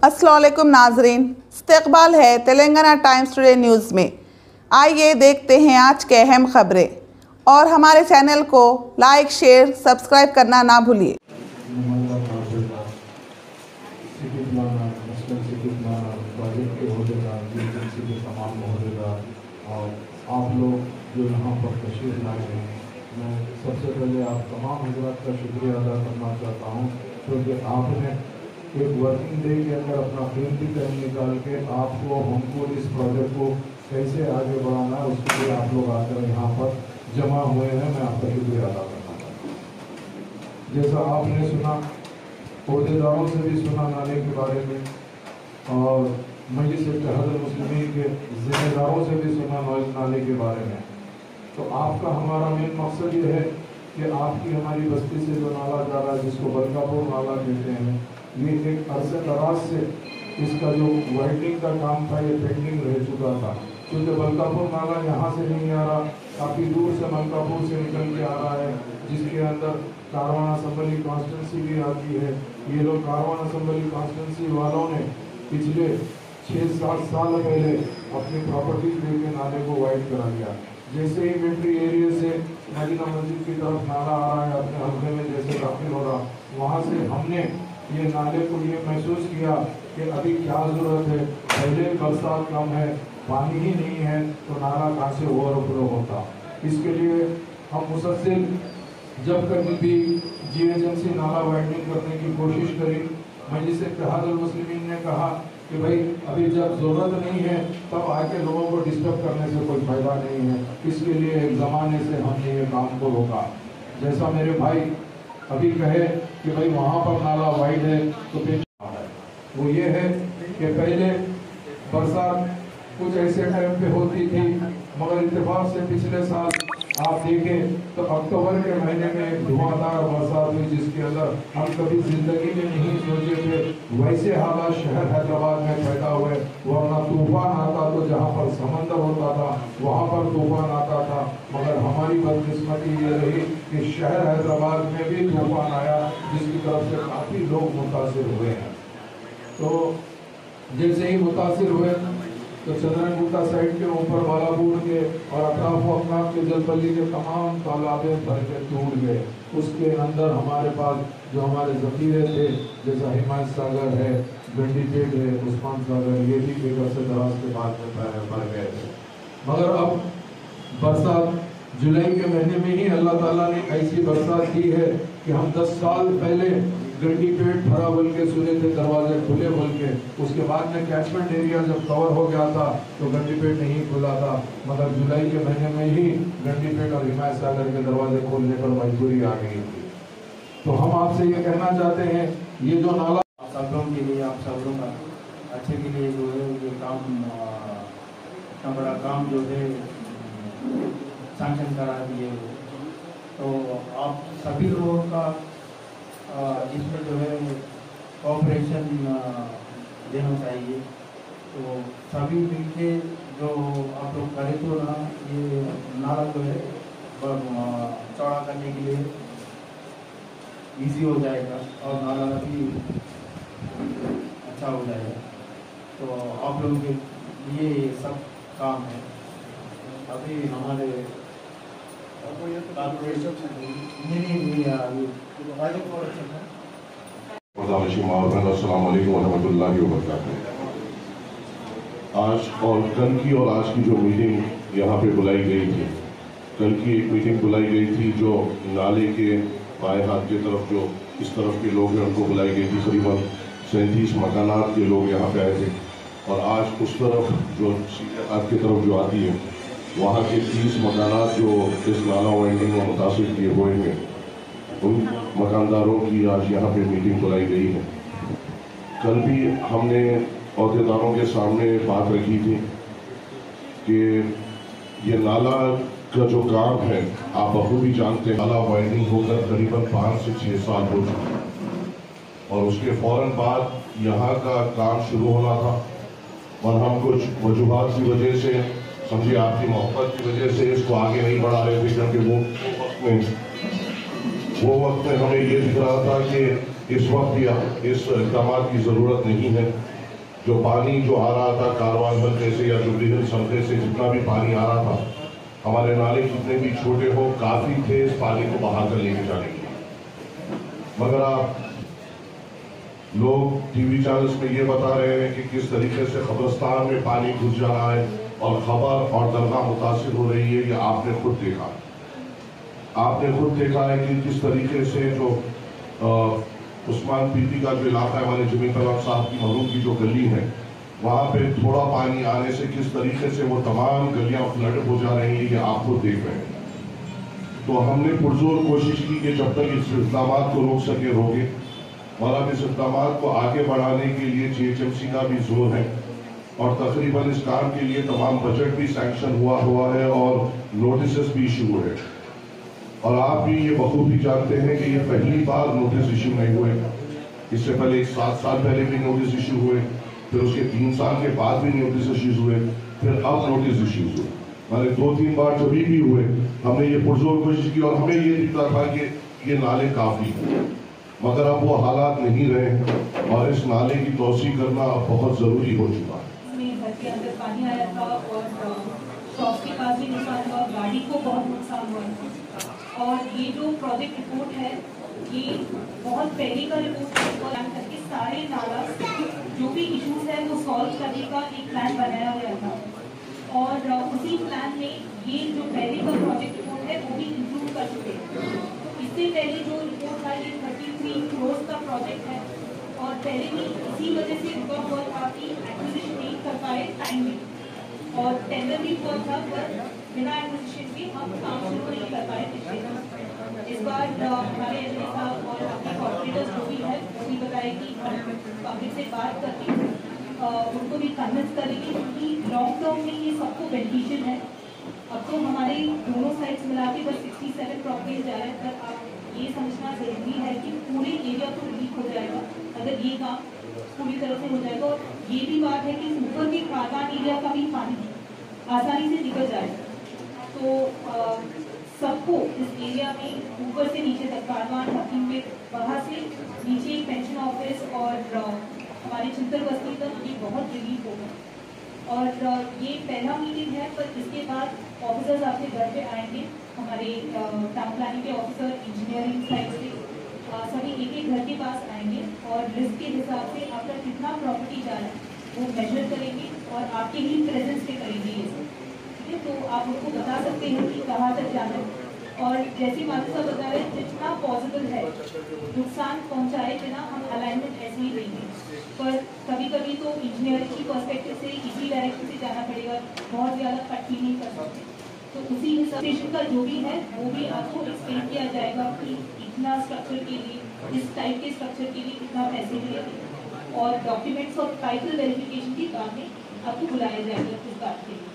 अस्सलाम वालेकुम नाजरीन, इस्तकबाल है तेलंगाना टाइम्स टुडे न्यूज़ में। आइए देखते हैं आज के अहम खबरें और हमारे चैनल को लाइक, शेयर, सब्सक्राइब करना ना भूलिए। और आप लोग जो यहाँ पर तशरीफ़ लाए हैं, मैं सबसे पहले आप तमाम हज़रात का शुक्रिया अदा करना चाहता हूँ, क्योंकि आपने एक वर्किंग डे के अंदर अपना कीमती टाइम निकाल के आपको हमको इस प्रोजेक्ट को कैसे आगे बढ़ाना है उसके लिए आप लोग आकर यहाँ पर जमा हुए हैं। मैं आपका शुक्रिया अदा करना चाहता हूँ। जैसा आपने सुना, अहदेदारों से भी सुना नाले के बारे में और मजलिस इत्तेहादुल मुस्लिमीन के ज़िम्मेदारों से भी सुना नाले के बारे में। तो आपका हमारा मेन मकसद ये है कि आपकी हमारी बस्ती से जो नाला जा रहा है, जिसको बलकापुर नाला कहते हैं, ये एक अरसे दराज से इसका जो वाइडनिंग का काम था ये पेंडिंग रह चुका था, क्योंकि बलकापुर नाला यहाँ से नहीं आ रहा, काफ़ी दूर से मलकापुर से निकल के आ रहा है, जिसके अंदर कारवान असम्बली कॉन्स्टिट्यूंसी भी आती है। ये लोग कारवान असम्बली कॉन्स्टिट्यूंसी वालों ने पिछले 6-7 साल पहले अपनी प्रॉपर्टीज लेके नाले को वाइड करा दिया। जैसे ही मिलिट्री एरिया से मदीना मस्जिद की तरफ नाला आ रहा है, अपने हल्के में जैसे दाखिल हो रहा, वहाँ से हमने ये नाले को ये महसूस किया कि अभी क्या ज़रूरत है। पहले बरसात कम है, पानी ही नहीं है, तो नाला कहाँ से ओवरफ्लो होता। इसके लिए हम मुसलसल जब कभी भी GHMC नाला वाइडनिंग करने की कोशिश करी, मजलिस इत्तेहादुल मुस्लिमीन ने कहा कि भाई अभी जब ज़रूरत नहीं है तब आके लोगों को डिस्टर्ब करने से कोई फ़ायदा नहीं है। इसके लिए एक ज़माने से हमने ये काम को रोका। जैसा मेरे भाई अभी कहे कि भाई वहाँ पर नाला वाइड है तो फिर वो ये है कि पहले बरसात कुछ ऐसे टाइम पे होती थी, मगर इत्तेफाक से पिछले साल आप देखें तो अक्टूबर के महीने में एक धुआंधार बरसात हुई, जिसके अंदर हम कभी जिंदगी में नहीं सोचे थे वैसे हालात शहर हैदराबाद में पैदा हुए। वरना तूफान आता तो जहाँ पर समंदर होता था वहाँ पर तूफान आता था, मगर हमारी बदकिस्मती ये रही कि शहर हैदराबाद में भी तूफान आया, जिसकी तरफ से काफ़ी लोग मुतासिर हुए हैं। तो जैसे ही मुतासिर हुए तो चंद्रनगुट्टा साइड के ऊपर बालापुर के और अतराफ अफनाफ के जलपल्ली के तमाम तालाबें भर के टूट गए। उसके अंदर हमारे पास जो हमारे ज़ख़ीरे थे, जैसा हिमायत सागर है, गंडीपेट है, उस्मान सागर, ये भी एक अरसे दराज के बाद में भर गए थे। मगर अब बरसात जुलाई के महीने में ही अल्लाह ताला ने ऐसी बरसात की है कि हम 10 साल पहले गंडीपेट भरा बोल के सुने थे, दरवाजे खुले बोल के। उसके बाद में कैचमेंट एरिया जब कवर हो गया था तो गंडीपेट नहीं खुला था, मगर जुलाई के महीने में ही गंडीपेट और हिमायत सागर के दरवाजे खोलने पर मजबूरी आ गई थी। तो हम आपसे ये कहना चाहते हैं, ये जो नाला सबरों के लिए, आप सबरों का अच्छे के लिए जो है ये काम, इतना बड़ा काम जो है सैंक्शन करा दिए, तो आप सभी लोगों का इसमें जो है कोऑपरेशन देना चाहिए। तो सभी मिलके जो आप लोग करें तो ना ये नाला जो है चौड़ा करने के लिए इजी हो जाएगा और नाला भी अच्छा हो जाएगा। तो आप लोगों के लिए ये सब काम है। अभी हमारे आज और कल की और आज की जो मीटिंग यहाँ पे बुलाई गई थी, कल की एक मीटिंग बुलाई गई थी जो नाले के बाएं हाथ की तरफ जो इस तरफ के लोग हैं उनको बुलाई गई थी। करीबन 37 मकानात के लोग यहाँ पे आए थे, और आज उस तरफ जो हाथ की तरफ जो आती है वहाँ के 30 मकानात जो इस नाला वाइंडिंग में मुतासिर किए हुए हैं, उन मकानदारों की आज यहाँ पे मीटिंग बुलाई गई है। कल भी हमने अहदेदारों के सामने बात रखी थी कि ये नाला का जो काम है, आप बखूबी जानते हैं, नाला वाइंडिंग होकर करीबन 5 से 6 साल हो चुके, और उसके फ़ौरन बाद यहाँ का काम शुरू होना था, और हम कुछ वजूहात की वजह से, समझिए आपकी मोहब्बत की वजह से इसको आगे नहीं बढ़ा रहे थे, क्योंकि वो वक्त में हमें ये दिख रहा था कि इस वक्त इस इक़दामात की ज़रूरत नहीं है। जो पानी जो आ रहा था कारवान हल्के से या जुबली हिल्स हल्के से, जितना भी पानी आ रहा था, हमारे नाले कितने भी छोटे हो काफ़ी थे इस पानी को बहा कर लेके जाने के लिए। मगर आप लोग टीवी चैनल्स में ये बता रहे हैं कि किस तरीके से कब्रिस्तान में पानी घुस जा रहा है और खबर और दरगाह मुतासिर हो रही है, ये आपने खुद देखा। आपने खुद देखा है कि किस तरीके से जो उस्मान पीपी का जो इलाका है, हमारे जमीन तलाब साहब की महरूम की जो गली है, वहाँ पे थोड़ा पानी आने से किस तरीके से वो तमाम गलियाँ फ्लड हो जा रही हैं, ये आप लोग देख रहे हैं। तो हमने पुरजोर कोशिश की कि जब तक इस इक़दाम को रोक सके रोके, और अब इस इक़दाम को आगे बढ़ाने के लिए GHMC का भी जोर है और तकरीबन इस काम के लिए तमाम बजट भी सैंक्शन हुआ है और नोटिस भी इशू हुए हैं। और आप भी ये बखूबी जानते हैं कि ये पहली बार नोटिस इशू नहीं हुए, इससे पहले 7 साल पहले भी नोटिस इशू हुए, फिर उसके 3 साल के बाद भी नोटिस इश्यूज हुए, फिर अब नोटिस इश्यूज हुए। मैंने 2-3 बार जब भी हुए हमने ये पुरजोर कोशिश की और हमें ये दिखता था कि ये नाले काफ़ी हैं, मगर अब वो हालात नहीं रहे और इस नाले की तोसी करना अब बहुत ज़रूरी हो चुका है। घर के अंदर पानी आया था और शॉप के पास भी नुकसान हुआ, गाड़ी को बहुत नुकसान हुआ। और ये जो प्रोजेक्ट रिपोर्ट है ये बहुत पहले का रिपोर्ट है और करके सारे नाला जो भी इश्यूज है वो सॉल्व करने का एक प्लान बनाया गया था और उसी प्लान में ये जो पहले का प्रोजेक्ट रिपोर्ट है वो भी इंक्लूड कर चुके हैं। तो इससे पहले जो रिपोर्ट था ये 33 करोड़ का प्रोजेक्ट है और पहले भी इसी वजह से रुका हुआ था कि एक्विजिशन नहीं कर पाए टाइम में और टेंडर भी हुआ था पर बिना एक्विजिशन के हम काम शुरू नहीं कर पाए थे। इस बार हमारे एमएलए साहब और अपने कॉर्पोरेटर्स जो भी है वो भी बताए कि पब्लिक से बात करके उनको भी कन्विंस करेंगे क्योंकि लॉन्ग टर्म में ये सबको बेनिफिशियल है। अब तो हमारे दोनों साइड्स मिला के बस 67 प्रॉपर्टीज जा रहे हैं, पर आप ये समझना जरूरी है कि पूरे एरिया को रिलीफ हो जाएगा अगर ये काम पूरी तरह से हो जाएगा। और ये भी बात है कि ऊपर के कारवान एरिया का भी पानी आसानी से निकल जाएगा। तो सबको इस एरिया में ऊपर से नीचे तक कारवान हकीम में बाहर से नीचे एक पेंशन ऑफिस और हमारे चिंतल बस्ती तक ये बहुत रिलीफ होगा। और ये पहला मीटिंग है पर इसके बाद ऑफिसर्स आपके घर पे आएंगे, हमारे टाउन प्लानिंग के ऑफिसर, इंजीनियरिंग साइड से सभी एक घर के पास आएंगे और रिस्क के हिसाब से आपका कितना प्रॉपर्टी जा रहा है वो मेजर करेंगे और आपके ही प्रेजेंस पे करेंगे ये सब। ठीक है, तो आप उनको बता सकते हैं कि कहाँ तक जाना है। और जैसे माधव साहब बता रहे हैं जितना पॉसिबल है नुकसान पहुँचाए बिना हम अलाइनमेंट ऐसे ही देंगे, पर कभी कभी तो इंजीनियरिंग की पर्सपेक्टिव से इसी डायरेक्शन से जाना पड़ेगा, बहुत ज़्यादा कट भी नहीं कर सकते। तो उसी हिसाब का जो भी है वो भी आपको एक्सप्लेन किया जाएगा कि इतना स्ट्रक्चर के लिए इस टाइप के स्ट्रक्चर के लिए कितना पैसे मिलेंगे और डॉक्यूमेंट्स और टाइटल वेरिफिकेशन की बाद में आपको बुलाया जाएगा इस बात के लिए।